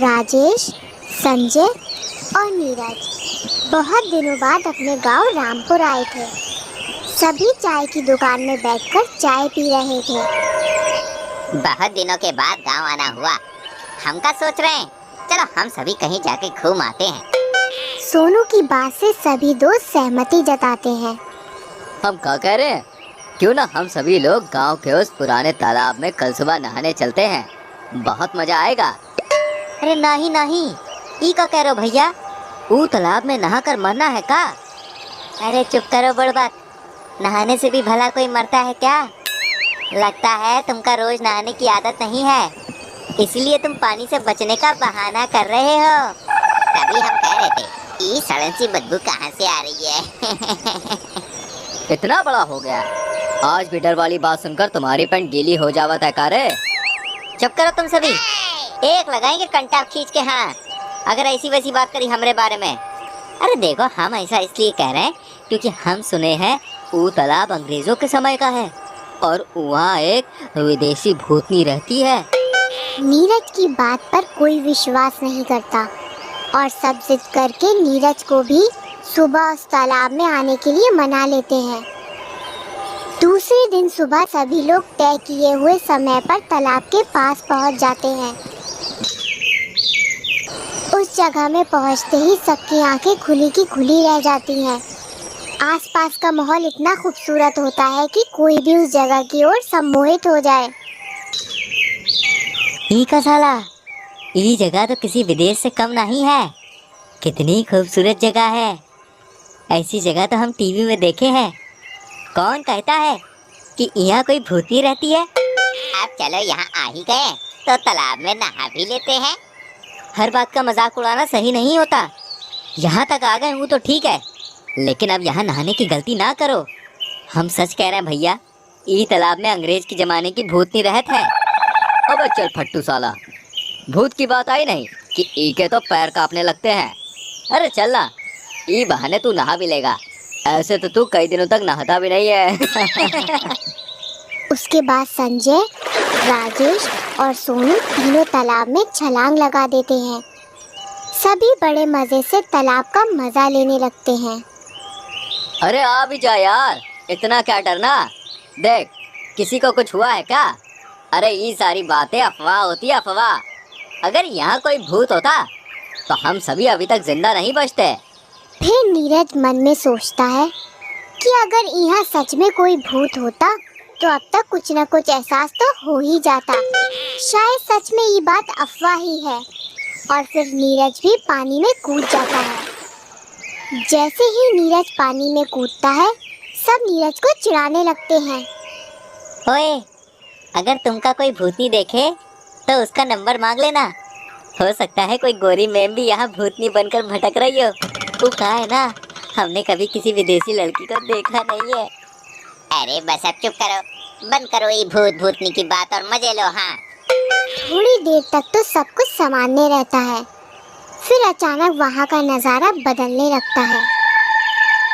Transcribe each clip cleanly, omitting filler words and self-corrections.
राजेश, संजय और नीरज बहुत दिनों बाद अपने गांव रामपुर आए थे। सभी चाय की दुकान में बैठकर चाय पी रहे थे। बहुत दिनों के बाद गांव आना हुआ। हम क्या सोच रहे हैं, चलो हम सभी कहीं जाके घूम आते हैं। सोनू की बात से सभी दोस्त सहमति जताते हैं। हम क्या कह रहे हैं, क्यों ना हम सभी लोग गांव के उस पुराने तालाब में कल सुबह नहाने चलते हैं, बहुत मजा आएगा। अरे नहीं नहीं, ई क्या कह रहे हो भैया, वो तालाब में नहाकर मरना है का? अरे चुप करो बड़बात, नहाने से भी भला कोई मरता है क्या? लगता है तुमका रोज नहाने की आदत नहीं है, इसलिए तुम पानी से बचने का बहाना कर रहे हो। तभी हम कह रहे थे, ये सड़न सी बदबू कहाँ से आ रही है। इतना बड़ा हो गया, आज भी डर वाली बात सुनकर तुम्हारी पैंट गीली हो जावत है कारे। चुप करो तुम सभी, एक लगाएंगे कंटाप खींच के। हाँ, अगर ऐसी वैसी बात करी हमारे बारे में। अरे देखो, हम ऐसा इसलिए कह रहे हैं क्योंकि हम सुने हैं वो तालाब अंग्रेजों के समय का है और वहाँ एक विदेशी भूतनी रहती है। नीरज की बात पर कोई विश्वास नहीं करता और सब जिद करके नीरज को भी सुबह उस तालाब में आने के लिए मना लेते हैं। दूसरे दिन सुबह सभी लोग तय किए हुए समय पर तालाब के पास पहुंच जाते हैं। उस जगह में पहुंचते ही सबकी आंखें खुली की खुली रह जाती हैं। आसपास का माहौल इतना खूबसूरत होता है कि कोई भी उस जगह की ओर सम्मोहित हो जाए। ई का साला, ये जगह तो किसी विदेश से कम नहीं है। कितनी खूबसूरत जगह है, ऐसी जगह तो हम टीवी में देखे हैं। कौन कहता है कि यहाँ कोई भूतनी रहती है? अब चलो यहाँ आ ही गए तो तालाब में नहा भी लेते हैं। हर बात का मजाक उड़ाना सही नहीं होता। यहाँ तक आ गए हूँ तो ठीक है, लेकिन अब यहाँ नहाने की गलती ना करो। हम सच कह रहे हैं भैया, ये तालाब में अंग्रेज के जमाने की भूतनी रहत है। अब चल फट्टू साला, भूत की बात आई नहीं कि ई के तो पैर कांपने लगते हैं। अरे चल ना, ई बहाने तू नहा भी लेगा, ऐसे तो तू कई दिनों तक नहाता भी नहीं है। उसके बाद संजय, राजेश और सोनू तीनों तालाब में छलांग लगा देते हैं। सभी बड़े मजे से तालाब का मजा लेने लगते हैं। अरे आ भी जा यार, इतना क्या डरना, देख किसी को कुछ हुआ है क्या? अरे ये सारी बातें अफवाह होती है, अफवाह। अगर यहाँ कोई भूत होता तो हम सभी अभी तक जिंदा नहीं बचते। फिर नीरज मन में सोचता है कि अगर यहाँ सच में कोई भूत होता तो अब तक कुछ न कुछ एहसास तो हो ही जाता। शायद सच में ये बात अफवाह ही है। और फिर नीरज भी पानी में कूद जाता है। जैसे ही नीरज पानी में कूदता है, सब नीरज को चिढ़ाने लगते हैं। ओए, अगर तुमका कोई भूतनी देखे तो उसका नंबर मांग लेना। हो सकता है कोई गोरी मैम भी यहाँ भूतनी बनकर भटक रही हो। वो कहा है ना, हमने कभी किसी विदेशी लड़की को देखा नहीं है। अरे बस अब चुप करो, बंद करो ये भूत भूतनी की बात और मजे लो। हाँ, थोड़ी देर तक तो सब कुछ सामान्य रहता है, फिर अचानक वहाँ का नज़ारा बदलने लगता है।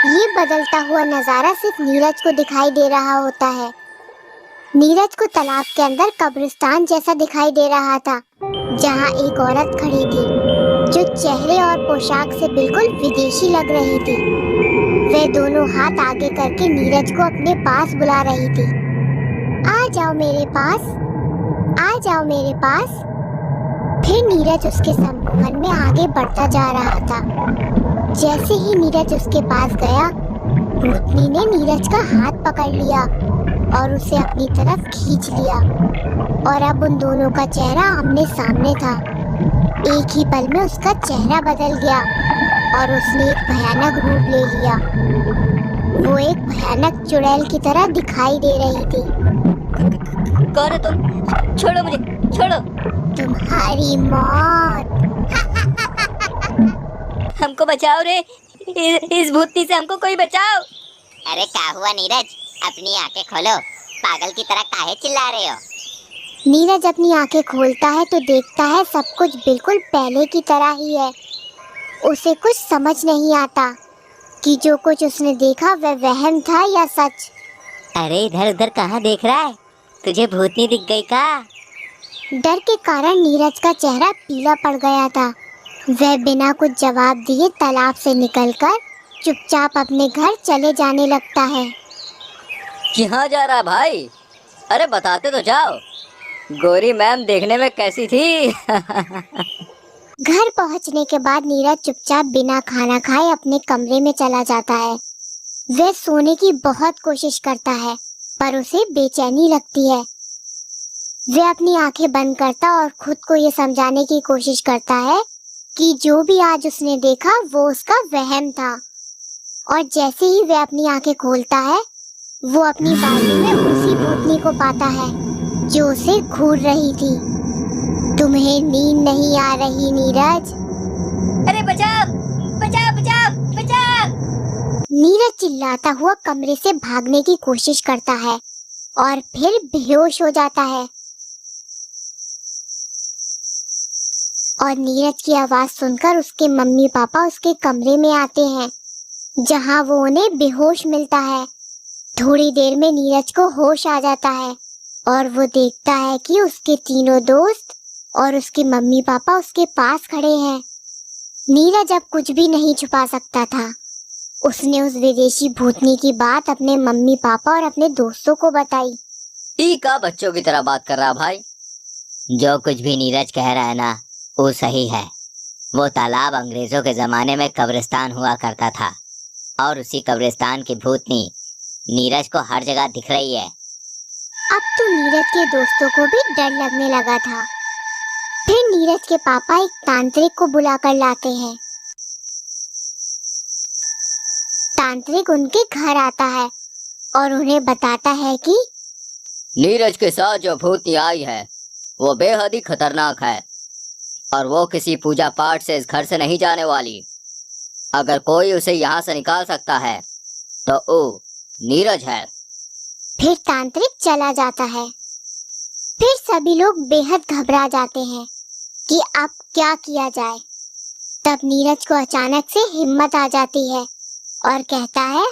ये बदलता हुआ नज़ारा सिर्फ नीरज को दिखाई दे रहा होता है। नीरज को तालाब के अंदर कब्रिस्तान जैसा दिखाई दे रहा था, जहाँ एक औरत खड़ी थी जो चेहरे और पोशाक से बिल्कुल विदेशी लग रही थी। वह दोनों हाथ आगे करके नीरज को अपने पास बुला रही थी। आ जाओ मेरे पास, आ जाओ मेरे पास। फिर नीरज उसके संपर्क में आगे बढ़ता जा रहा था। जैसे ही नीरज उसके पास गया, भूतनी ने नीरज का हाथ पकड़ लिया और उसे अपनी तरफ खींच लिया। और अब उन दोनों का चेहरा आमने सामने था। एक ही पल में उसका चेहरा बदल गया और उसने एक भयानक रूप ले लिया। वो एक भयानक चुड़ैल की तरह दिखाई दे रही थी। कौन है तुम? छोड़ो मुझे, छोड़ो। तुम्हारी मौत। हमको बचाओ रे, इस भूतनी से हमको कोई बचाओ। अरे क्या हुआ नीरज, अपनी आंखें खोलो, पागल की तरह काहे चिल्ला रहे हो? नीरज अपनी आंखें खोलता है तो देखता है सब कुछ बिल्कुल पहले की तरह ही है। उसे कुछ समझ नहीं आता कि जो कुछ उसने देखा वह वहम था या सच। अरे इधर उधर कहाँ देख रहा है? तुझे भूतनी दिख गई का? डर के कारण नीरज का चेहरा पीला पड़ गया था। वह बिना कुछ जवाब दिए तालाब से निकलकर चुपचाप अपने घर चले जाने लगता है। कहाँ जा रहा भाई? अरे बताते तो जाओ, गोरी मैम देखने में कैसी थी? घर पहुंचने के बाद नीरज चुपचाप बिना खाना खाए अपने कमरे में चला जाता है। वह सोने की बहुत कोशिश करता है पर उसे बेचैनी लगती है। वह अपनी आंखें बंद करता और खुद को ये समझाने की कोशिश करता है कि जो भी आज उसने देखा वो उसका वहम था। और जैसे ही वह अपनी आंखें खोलता है वो अपनी बाजू में उसी भूतनी को पाता है जो उसे घूर रही थी। तुम्हें नींद नहीं आ रही नीरज? अरे बचाओ बचाओ बचाओ बचाओ! नीरज चिल्लाता हुआ कमरे से भागने की कोशिश करता है और फिर बेहोश हो जाता है। और नीरज की आवाज सुनकर उसके मम्मी पापा उसके कमरे में आते हैं जहां वो उन्हें बेहोश मिलता है। थोड़ी देर में नीरज को होश आ जाता है और वो देखता है कि उसके तीनों दोस्त और उसके मम्मी पापा उसके पास खड़े हैं। नीरज अब कुछ भी नहीं छुपा सकता था। उसने उस विदेशी भूतनी की बात अपने मम्मी पापा और अपने दोस्तों को बताई। ई का बच्चों की तरह बात कर रहा भाई? जो कुछ भी नीरज कह रहा है ना, वो सही है। वो तालाब अंग्रेजों के जमाने में कब्रिस्तान हुआ करता था और उसी कब्रिस्तान की भूतनी नीरज को हर जगह दिख रही है। अब तो नीरज के दोस्तों को भी डर लगने लगा था। फिर नीरज के पापा एक तांत्रिक को बुलाकर लाते हैं। तांत्रिक उनके घर आता है और उन्हें बताता है कि नीरज के साथ जो भूतनी आई है वो बेहद ही खतरनाक है और वो किसी पूजा पाठ से इस घर से नहीं जाने वाली। अगर कोई उसे यहाँ से निकाल सकता है तो वो नीरज है। फिर तांत्रिक चला जाता है। फिर सभी लोग बेहद घबरा जाते हैं कि अब क्या किया जाए। तब नीरज को अचानक से हिम्मत आ जाती है और कहता है,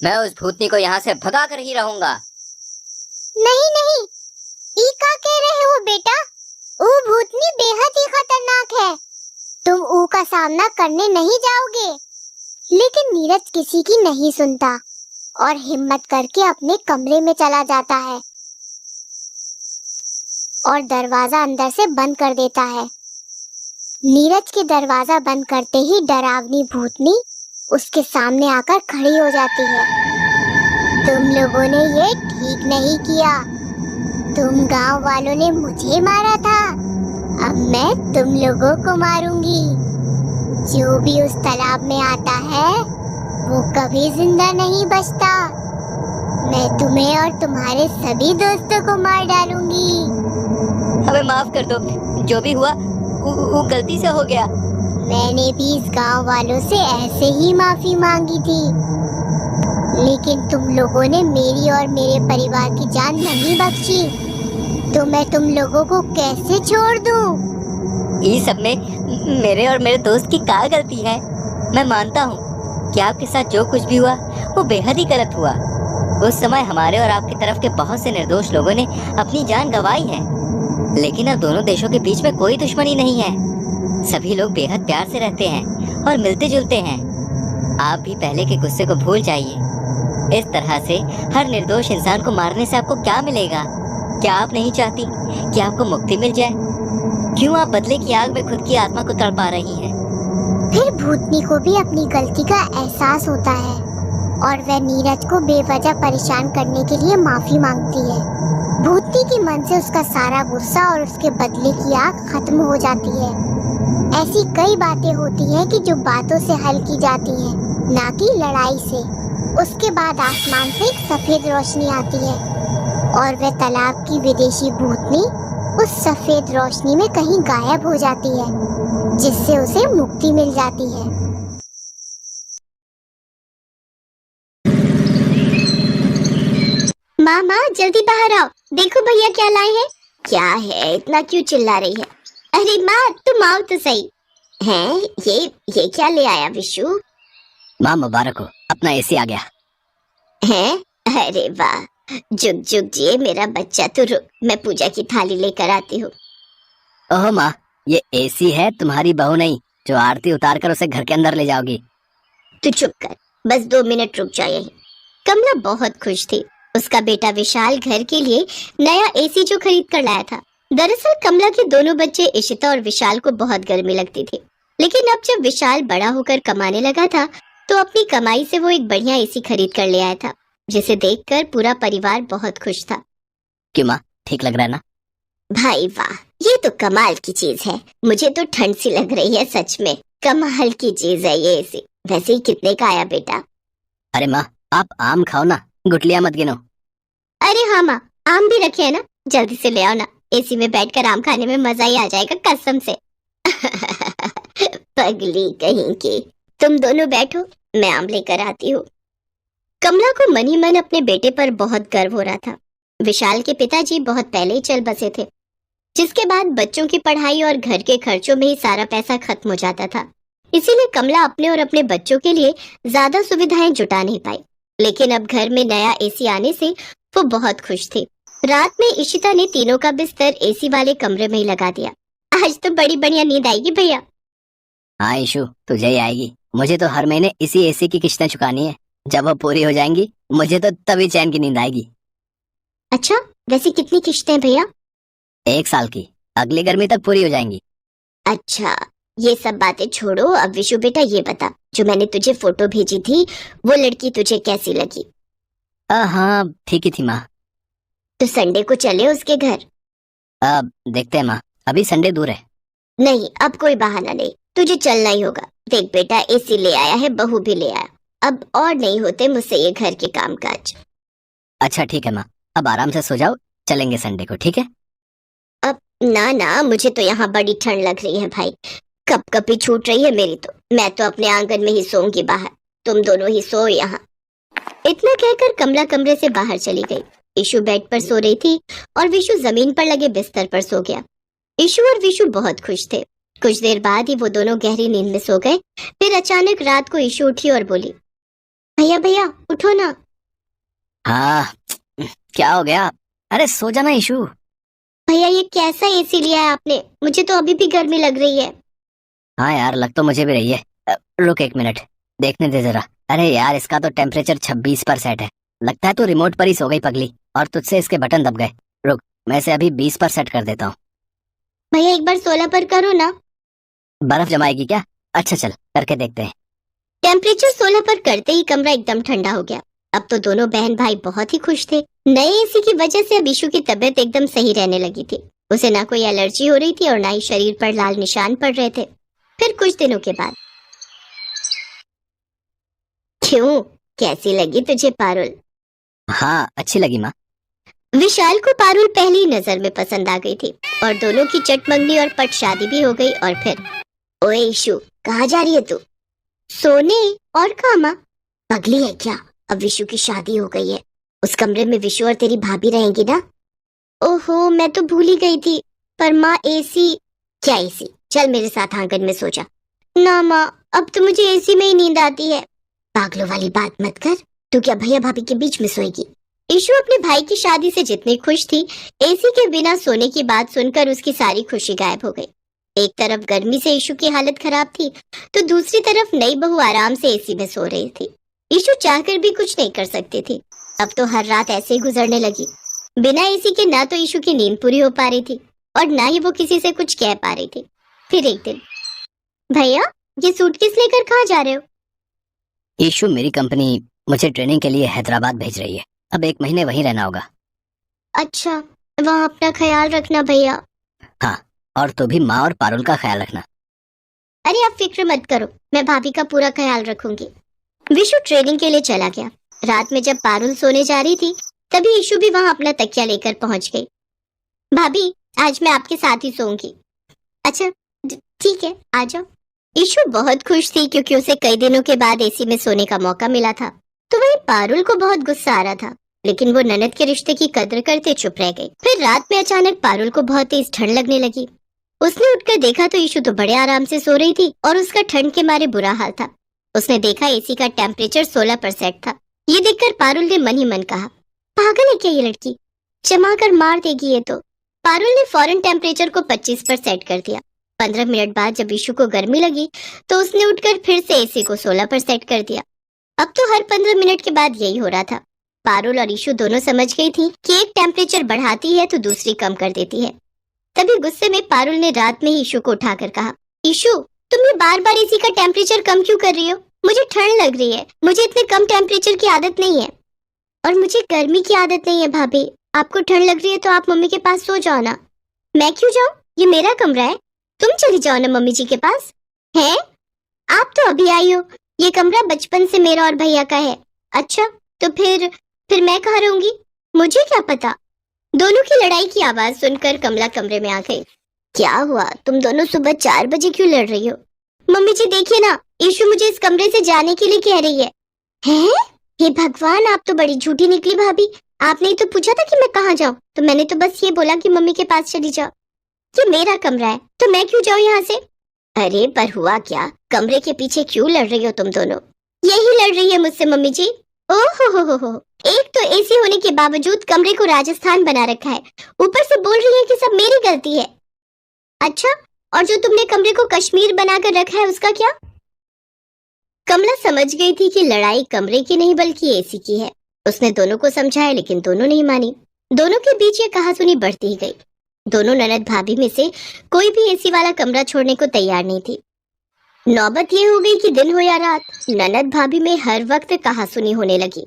मैं उस भूतनी को यहाँ से भगा कर ही रहूंगा। नहीं नहीं, ई का कह रहे हो बेटा? वो भूतनी बेहद ही खतरनाक है। तुम ऊ का सामना करने नहीं जाओगे। लेकिन नीरज किसी की नहीं सुनता और हिम्मत करके अपने कमरे में चला जाता है और दरवाजा अंदर से बंद कर देता है। नीरज के दरवाजा बंद करते ही डरावनी भूतनी उसके सामने आकर खड़ी हो जाती है। तुम लोगों ने ये ठीक नहीं किया। तुम गांव वालों ने मुझे मारा था, अब मैं तुम लोगों को मारूंगी। जो भी उस तालाब में आता है वो कभी जिंदा नहीं बचता। मैं तुम्हें और तुम्हारे सभी दोस्तों को मार डालूंगी। हमें माफ कर दो, जो भी हुआ वो गलती से हो गया। मैंने भी इस गांव वालों से ऐसे ही माफी मांगी थी, लेकिन तुम लोगों ने मेरी और मेरे परिवार की जान नहीं बख्शी, तो मैं तुम लोगों को कैसे छोड़ दूं? ये सब में मेरे और मेरे दोस्त की क्या गलती है? मैं मानता हूँ कि आपके साथ जो कुछ भी हुआ वो बेहद ही गलत हुआ। उस समय हमारे और आपकी तरफ के बहुत से निर्दोष लोगों ने अपनी जान गंवाई है, लेकिन अब दोनों देशों के बीच में कोई दुश्मनी नहीं है। सभी लोग बेहद प्यार से रहते हैं और मिलते जुलते हैं। आप भी पहले के गुस्से को भूल जाइए। इस तरह से हर निर्दोष इंसान को मारने से आपको क्या मिलेगा? क्या आप नहीं चाहती कि आपको मुक्ति मिल जाए? क्यों आप बदले की आग में खुद की आत्मा को तड़पा रही हैं? फिर भूतनी को भी अपनी गलती का एहसास होता है और वह नीरज को बेवजह परेशान करने के लिए माफी मांगती है। भूतनी के मन से उसका सारा गुस्सा और उसके बदले की आग खत्म हो जाती है। ऐसी कई बातें होती हैं कि जो बातों से हल की जाती हैं, ना कि लड़ाई से। उसके बाद आसमान से एक सफेद रोशनी आती है और वह तालाब की विदेशी भूतनी उस सफेद रोशनी में कहीं गायब हो जाती है, जिससे उसे मुक्ति मिल जाती है। मामा जल्दी बाहर आओ, देखो भैया क्या लाए हैं। क्या है, इतना क्यों चिल्ला रही है? अरे माँ तुम आओ तो सही। हैं ये क्या ले आया विशु? माँ मुबारक हो, अपना एसी आ गया। हैं? अरे वाह, जुग जुग जिए मेरा बच्चा, तो रुक, मैं पूजा की थाली लेकर आती हूँ। ओह माँ, ये एसी है, तुम्हारी बहू नहीं जो आरती उतार कर उसे घर के अंदर ले जाओगी। तू चुप कर, बस 2 मिनट रुक जा यहीं। कमला बहुत खुश थी। उसका बेटा विशाल घर के लिए नया एसी जो खरीद कर लाया था। दरअसल कमला के दोनों बच्चे इशिता और विशाल को बहुत गर्मी लगती थी, लेकिन अब जब विशाल बड़ा होकर कमाने लगा था तो अपनी कमाई से वो एक बढ़िया एसी खरीद कर ले आया था, जिसे देखकर पूरा परिवार बहुत खुश था। क्यों माँ, ठीक लग रहा है ना? भाई वाह, ये तो कमाल की चीज है। मुझे तो ठंड सी लग रही है, सच में कमाल की चीज है ये एसी। वैसे ही कितने का आया बेटा? अरे माँ, आप आम खाओ ना, गुठलियाँ मत गिनो। अरे हाँ माँ, आम भी रखे हैं ना, जल्दी से ले आओ ना। एसी में बैठकर आम खाने में मजा ही आ जाएगा कसम से। पगली कहीं की, तुम दोनों बैठो, मैं आम लेकर आती हूँ। कमला को मन ही मन अपने बेटे पर बहुत गर्व हो रहा था। विशाल के पिताजी बहुत पहले ही चल बसे थे, जिसके बाद बच्चों की पढ़ाई और घर के खर्चों में ही सारा पैसा खत्म हो जाता था। इसीलिए कमला अपने और अपने बच्चों के लिए ज्यादा सुविधाएं जुटा नहीं पाई। लेकिन अब घर में नया एसी आने से वो बहुत खुश थी। रात में इशिता ने तीनों का बिस्तर एसी वाले कमरे में ही लगा दिया। आज तो बड़ी बढ़िया नींद आएगी भैया। हाँ ईशु, तुझे ही आएगी। मुझे तो हर महीने इसी एसी की किस्तें चुकानी है। जब वो पूरी हो जाएंगी मुझे तो तभी चैन की नींद आएगी। अच्छा, वैसे कितनी किश्तें भैया? 1 साल की, अगली गर्मी तक पूरी हो जाएंगी। अच्छा, ये सब बातें छोड़ो। अब विशु बेटा ये बता, जो मैंने तुझे फोटो भेजी थी वो लड़की तुझे कैसी लगी? हाँ ठीक ही थी माँ। तो संडे को चले उसके घर? अब देखते हैं माँ, अभी संडे दूर है। नहीं, अब कोई बहाना नहीं, तुझे चलना ही होगा। देख बेटा, एसी ले आया है, बहू भी ले आया, अब और नहीं होते मुझसे ये घर के कामकाज। अच्छा ठीक है माँ, अब आराम से सो जाओ, चलेंगे संडे को, ठीक है? अब ना ना, मुझे तो यहाँ बड़ी ठंड लग रही है भाई, कपकपी छूट रही है मेरी तो। मैं तो अपने आंगन में ही सोऊंगी बाहर, तुम दोनों ही सो यहाँ। इतना कहकर कमला कमरे से बाहर चली गई। ईशु बेड पर सो रही थी और विशु जमीन पर लगे बिस्तर पर सो गया। ईशु और विशु बहुत खुश थे। कुछ देर बाद ही वो दोनों गहरी नींद में सो गए। फिर अचानक रात को ईशु उठी और बोली, भैया भैया उठो ना। हाँ, क्या हो गया? अरे सो जाना ईशु। भैया ये कैसा एसी लिया है आपने? मुझे तो अभी भी गर्मी लग रही है। हाँ यार, लग तो मुझे भी रही है। रुक 1 मिनट, देखने दे जरा। अरे यार, इसका तो टेम्परेचर 26 पर सेट है। लगता है तू रिमोट पर ही सो गई पगली, और तुझसे इसके बटन दब गए। रुक, मैं इसे अभी 20 पर सेट कर देता हूँ। भैया एक बार 16 पर करो ना। बर्फ जमाएगी क्या? अच्छा चल, करके देखते हैं। टेम्परेचर 16 पर करते ही कमरा एकदम ठंडा हो गया। अब तो दोनों बहन भाई बहुत ही खुश थे। नए एसी की वजह से अब ईशु की तबीयत एकदम सही रहने लगी थी। उसे ना कोई एलर्जी हो रही थी और ना ही शरीर पर लाल निशान पड़ रहे थे। फिर कुछ दिनों के बाद, क्यों, कैसी लगी तुझे पारुल? हाँ, अच्छी लगी माँ। विशाल को पारुल पहली नजर में पसंद आ गई थी और दोनों की चट मंगनी और पट शादी भी हो गई। और फिर, ओए ईशु, कहाँ जा रही है तू? सोने। और कहाँ माँ? पगली है क्या? अब विशु की शादी हो गई है, उस कमरे में विशु और तेरी भाभी रहेंगी ना? ओहो, मैं तो भूल ही गई थी। पर माँ एसी। क्या एसी? चल मेरे साथ आंगन में सो जा। ना माँ, अब तो मुझे एसी में ही नींद आती है। पागलों वाली बात मत कर, तू क्या भैया भाभी के बीच में सोएगी? ईशु अपने भाई की शादी से जितनी खुश थी, एसी के बिना सोने की बात सुनकर उसकी सारी खुशी गायब हो गई। एक तरफ गर्मी से ईशु की हालत खराब थी, तो दूसरी तरफ नई बहू आराम से एसी में सो रही थी। ईशु चाहकर भी कुछ नहीं कर सकती थी। अब तो हर रात ऐसे ही गुजरने लगी। बिना एसी के ना तो ईशु की नींद पूरी हो पा रही थी और ना ही वो किसी से कुछ कह पा रही थी। फिर एक दिन, भैया ये सूटकेस लेकर कहाँ जा रहे हो? ईशु, मेरी कंपनी मुझे ट्रेनिंग के लिए हैदराबाद भेज रही है। अब 1 महीने वहीं रहना होगा। अच्छा, वहाँ अपना ख्याल रखना भैया। हाँ, और तू भी माँ और पारुल का ख्याल रखना। अरे आप फिक्र मत करो, मैं भाभी का पूरा ख्याल रखूंगी। विशु ट्रेनिंग के लिए चला गया। रात में जब पारुल सोने जा रही थी, तभी ईशु भी वहाँ अपना तकिया लेकर पहुंच गई। भाभी, आज मैं आपके साथ ही सोऊंगी। अच्छा ठीक है, आ जाओ। ईशु बहुत खुश थी क्योंकि उसे कई दिनों के बाद एसी में सोने का मौका मिला था। तो वहीं पारुल को बहुत गुस्सा आ रहा था, लेकिन वो ननद के रिश्ते की कद्र करते चुप रह गई। फिर रात में अचानक पारुल को बहुत तेज ठंड लगने लगी। उसने उठकर देखा तो ईशु तो बड़े आराम से सो रही थी और उसका ठंड के मारे बुरा हाल था। उसने देखा एसी का टेम्परेचर 16 पर सेट था। ये देखकर पारुल ने मन ही मन कहा, पागल है क्या ये लड़की, जमा कर मार देगी ये तो। पारुल ने फौरन टेम्परेचर को 25 पर सेट कर दिया। 15 मिनट बाद जब ईशु को गर्मी लगी तो उसने उठकर फिर से एसी को 16 पर सेट कर दिया। अब तो हर 15 मिनट के बाद यही हो रहा था। पारुल और ईशु दोनों समझ गई थी कि एक टेम्परेचर बढ़ाती है तो दूसरी कम कर देती है। तभी गुस्से में पारुल ने रात में ही ईशु को उठाकर कहा, ईशु तुम ये बार बार एसी का टेम्परेचर कम क्यों कर रही हो? मुझे ठंड लग रही है, मुझे इतने कम टेम्परेचर की आदत नहीं है। और मुझे गर्मी की आदत नहीं है भाभी। आपको ठंड लग रही है तो आप मम्मी के पास सो जाओ ना। मैं क्यों जाऊं? ये मेरा कमरा है, तुम चली जाओ ना मम्मी जी के पास। हैं? आप तो अभी आई हो, ये कमरा बचपन से मेरा और भैया का है। अच्छा तो फिर मैं कहाँ रहूंगी? मुझे क्या पता। दोनों की लड़ाई की आवाज सुनकर कमला कमरे में आ गई। क्या हुआ, तुम दोनों सुबह 4 बजे क्यों लड़ रही हो? मम्मी जी देखिए ना, ईशु मुझे इस कमरे से जाने के लिए कह रही है। हैं? हे भगवान, आप तो बड़ी झूठी निकली भाभी। आपने ही तो पूछा था कि मैं कहाँ जाऊँ, तो मैंने तो बस ये बोला कि मम्मी के पास चली जाओ। ये मेरा कमरा है तो मैं क्यों जाऊँ यहाँ से? अरे पर हुआ क्या, कमरे के पीछे क्यों लड़ रही हो तुम दोनों? यही लड़ रही है मुझसे मम्मी जी। ओहो हो, एक तो एसी होने के बावजूद कमरे को राजस्थान बना रखा है, ऊपर से बोल रही है कि सब मेरी गलती है। अच्छा, और जो तुमने कमरे को कश्मीर बनाकर रखा है उसका क्या? कमला समझ गई थी कि लड़ाई कमरे की नहीं बल्कि एसी की है। उसने दोनों को समझाया लेकिन दोनों नहीं मानी। दोनों के बीच ये कहासुनी बढ़ती ही गई। दोनों ननद भाभी में से कोई भी एसी वाला कमरा छोड़ने को तैयार नहीं थी। नौबत ये हो गई कि दिन हो या रात, ननद भाभी में हर वक्त कहासुनी होने लगी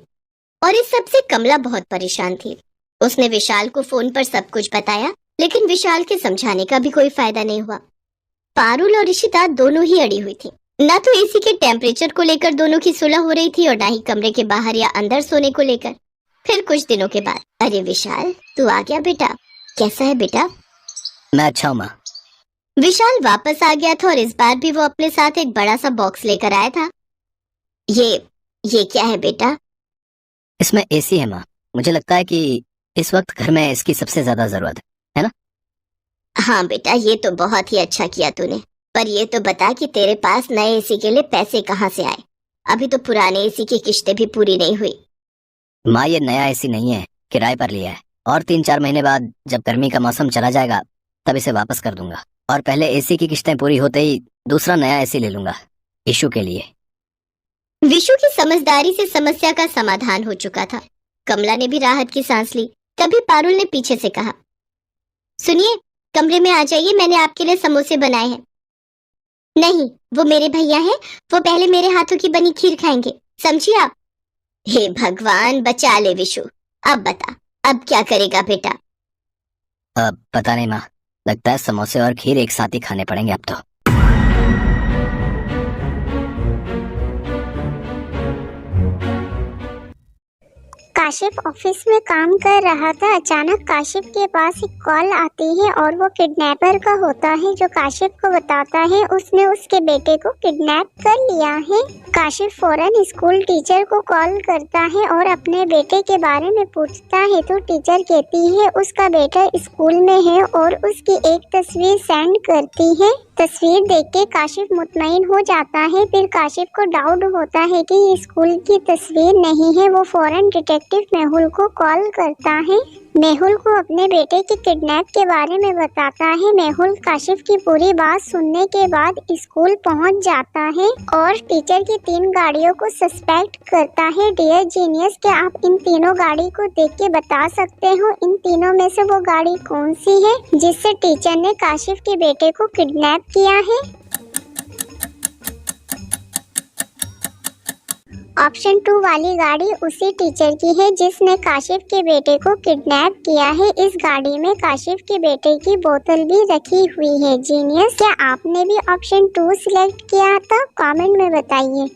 और इस सब से कमला बहुत परेशान थी। उसने विशाल को फोन पर सब कुछ बताया लेकिन विशाल के समझाने का भी कोई फायदा नहीं हुआ। पारुल और इशिता दोनों ही अड़ी हुई थी। न तो एसी के टेम्परेचर को लेकर दोनों की सुलह हो रही थी और न ही कमरे के बाहर या अंदर सोने को लेकर। फिर कुछ दिनों के बाद, अरे विशाल तू आ गया बेटा, कैसा है बेटा? मैं अच्छा हूँ माँ। विशाल वापस आ गया था और इस बार भी वो अपने साथ एक बड़ा सा बॉक्स लेकर आया था। ये क्या है बेटा? इसमें एसी है माँ, मुझे लगता है कि इस वक्त घर में इसकी सबसे ज्यादा जरूरत है ना? हाँ बेटा, ये तो बहुत ही अच्छा किया तूने, पर ये तो बता कि तेरे पास नए एसी के लिए पैसे कहाँ से आए? अभी तो पुराने एसी की किश्तें भी पूरी नहीं हुई। माँ ये नया एसी नहीं है, किराए पर लिया है और 3-4 महीने बाद जब गर्मी का मौसम चला जाएगा तब इसे वापस कर दूंगा और पहले एसी की किश्तें पूरी होते ही दूसरा नया एसी ले लूंगा ईशु के लिए। विशु की समझदारी से समस्या का समाधान हो चुका था। कमला ने भी राहत की सांस ली। तभी पारुल ने पीछे से कहा, सुनिए कमरे में आ जाइए, मैंने आपके लिए समोसे बनाए हैं। नहीं, वो मेरे भैया हैं, वो पहले मेरे हाथों की बनी खीर खाएंगे, समझिए आप। हे भगवान बचा ले विशु, अब बता अब क्या करेगा बेटा? अब पता नहीं माँ, लगता है समोसे और खीर एक साथ ही खाने पड़ेंगे अब तो। काशिफ ऑफिस में काम कर रहा था। अचानक काशिफ के पास एक कॉल आती है और वो किडनैपर का होता है, जो काशिफ को बताता है उसने उसके बेटे को किडनैप कर लिया है। काशिफ फौरन स्कूल टीचर को कॉल करता है और अपने बेटे के बारे में पूछता है तो टीचर कहती है उसका बेटा स्कूल में है और उसकी एक तस्वीर सेंड करती है। तस्वीर देख के काशिफ मुतमईन हो जाता है। फिर काशिफ को डाउट होता है कि ये स्कूल की तस्वीर नहीं है। वो फौरन डिटेक्टिव मेहुल को कॉल करता है। मेहुल को अपने बेटे के किडनैप के बारे में बताता है। मेहुल काशिफ की पूरी बात सुनने के बाद स्कूल पहुंच जाता है और टीचर की 3 गाड़ियों को सस्पेक्ट करता है। डियर जीनियस, क्या आप इन तीनों गाड़ी को देख के बता सकते हो इन तीनों में से वो गाड़ी कौन सी है जिससे टीचर ने काशिफ के बेटे को किडनैप किया है? ऑप्शन 2 वाली गाड़ी उसी टीचर की है जिसने काशिफ के बेटे को किडनैप किया है। इस गाड़ी में काशिफ के बेटे की बोतल भी रखी हुई है। जीनियस, क्या आपने भी ऑप्शन 2 सिलेक्ट किया था? कमेंट में बताइए।